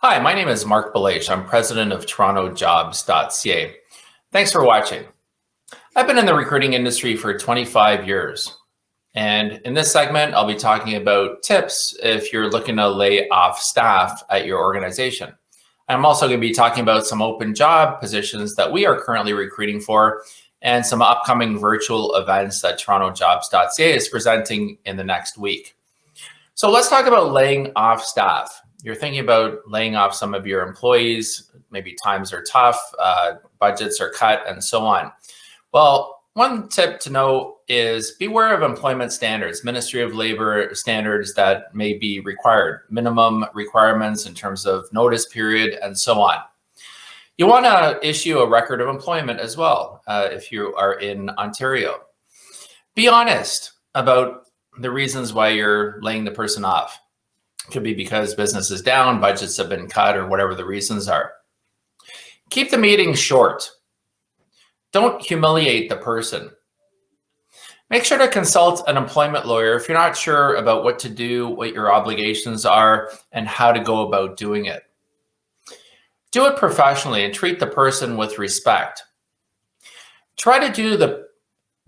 Hi, my name is Marc Belaiche. I'm president of TorontoJobs.ca. Thanks for watching. I've been in the recruiting industry for 25 years. And in this segment, I'll be talking about tips if you're looking to lay off staff at your organization. I'm also going to be talking about some open job positions that we are currently recruiting for and some upcoming virtual events that TorontoJobs.ca is presenting in the next week. So let's talk about laying off staff. You're thinking about laying off some of your employees, maybe times are tough, budgets are cut, and so on. Well, one tip to know is beware of employment standards, Ministry of Labor standards that may be required, minimum requirements in terms of notice period, and so on. You want to issue a record of employment as well if you are in Ontario. Be honest about the reasons why you're laying the person off. It could be because business is down, budgets have been cut, or whatever the reasons are. Keep the meeting short. Don't humiliate the person. Make sure to consult an employment lawyer if you're not sure about what to do, what your obligations are, and how to go about doing it. Do it professionally and treat the person with respect. Try to do the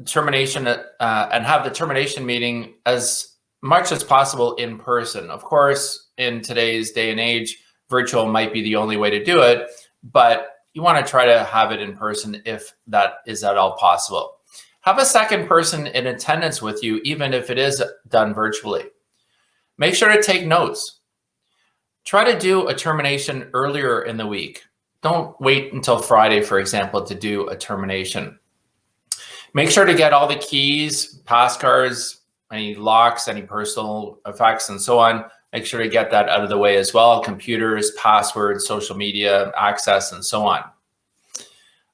termination and have the termination meeting as much as possible in person. Of course, in today's day and age, virtual might be the only way to do it, but you want to try to have it in person if that is at all possible. Have a second person in attendance with you, even if it is done virtually. Make sure to take notes. Try to do a termination earlier in the week. Don't wait until Friday, for example, to do a termination. Make sure to get all the keys, pass cards, any locks, any personal effects, and so on. Make sure to get that out of the way as well. Computers, passwords, social media, access, and so on.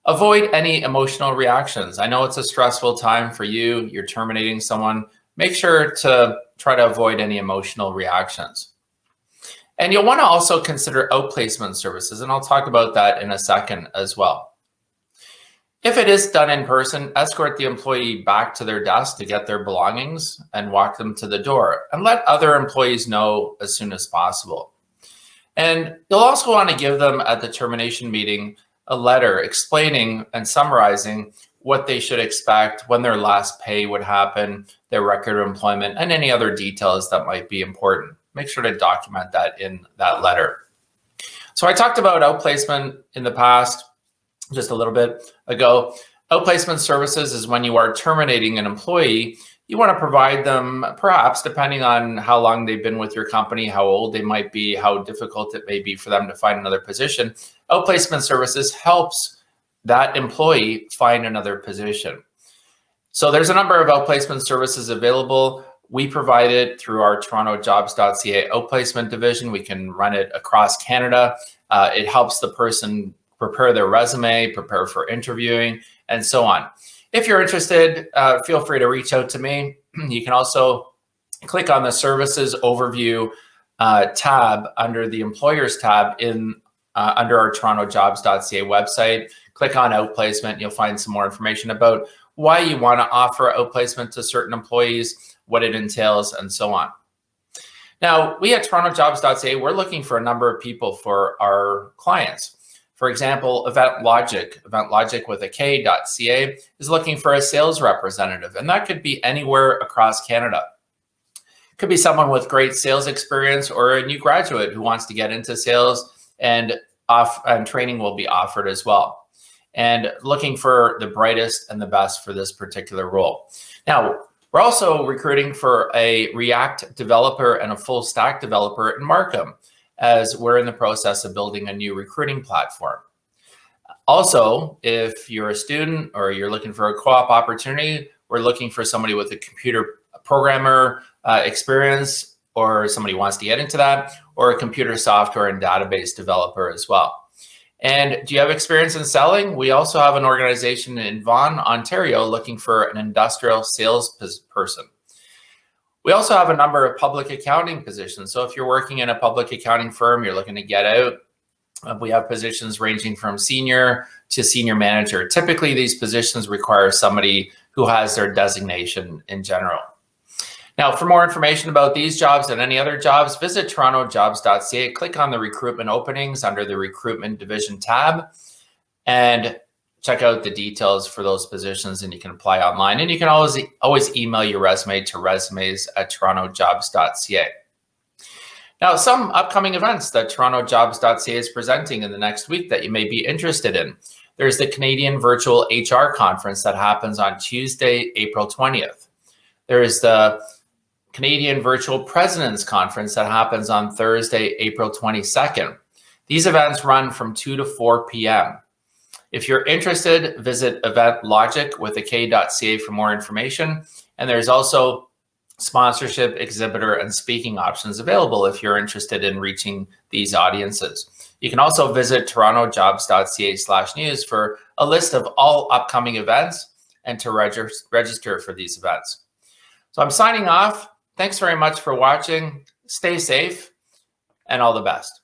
Avoid any emotional reactions. I know it's a stressful time for you. You're terminating someone. Make sure to try to avoid any emotional reactions. And you'll want to also consider outplacement services, and I'll talk about that in a second as well. If it is done in person, escort the employee back to their desk to get their belongings and walk them to the door, and let other employees know as soon as possible. And you'll also want to give them at the termination meeting a letter explaining and summarizing what they should expect, when their last pay would happen, their record of employment, and any other details that might be important. Make sure to document that in that letter. So I talked about outplacement in the past, just a little bit ago. Outplacement services is when you are terminating an employee. You want to provide them, perhaps depending on how long they've been with your company, how old they might be, how difficult it may be for them to find another position. Outplacement services helps that employee find another position. So there's a number of outplacement services available. We provide it through our TorontoJobs.ca outplacement division. We can run it across Canada. It helps the person prepare their resume, prepare for interviewing, and so on. If you're interested, feel free to reach out to me. You can also click on the services overview tab under the employers tab under our TorontoJobs.ca website. Click on outplacement. You'll find some more information about why you want to offer outplacement to certain employees, what it entails, and so on. Now, we at TorontoJobs.ca, we're looking for a number of people for our clients. For example, Eventlogic with a K.ca is looking for a sales representative, and that could be anywhere across Canada. It could be someone with great sales experience or a new graduate who wants to get into sales, and training will be offered as well. And looking for the brightest and the best for this particular role. Now, we're also recruiting for a React developer and a full stack developer in Markham, as we're in the process of building a new recruiting platform. Also, if you're a student or you're looking for a co-op opportunity, we're looking for somebody with a computer programmer experience, or somebody who wants to get into that, or a computer software and database developer as well. And do you have experience in selling? We also have an organization in Vaughan, Ontario, looking for an industrial sales person. We also have a number of public accounting positions. So if you're working in a public accounting firm, you're looking to get out, we have positions ranging from senior to senior manager. Typically, these positions require somebody who has their designation in general. Now, for more information about these jobs and any other jobs, visit TorontoJobs.ca, click on the recruitment openings under the recruitment division tab, and check out the details for those positions, and you can apply online. And you can always email your resume to resumes@TorontoJobs.ca. Now, some upcoming events that TorontoJobs.ca is presenting in the next week that you may be interested in. There's the Canadian Virtual HR Conference that happens on Tuesday, April 20th. There is the Canadian Virtual Presidents Conference that happens on Thursday, April 22nd. These events run from 2 to 4 p.m. If you're interested, visit eventlogic.ca for more information. And there's also sponsorship, exhibitor, and speaking options available if you're interested in reaching these audiences. You can also visit TorontoJobs.ca/news for a list of all upcoming events and to register for these events. So I'm signing off. Thanks very much for watching. Stay safe and all the best.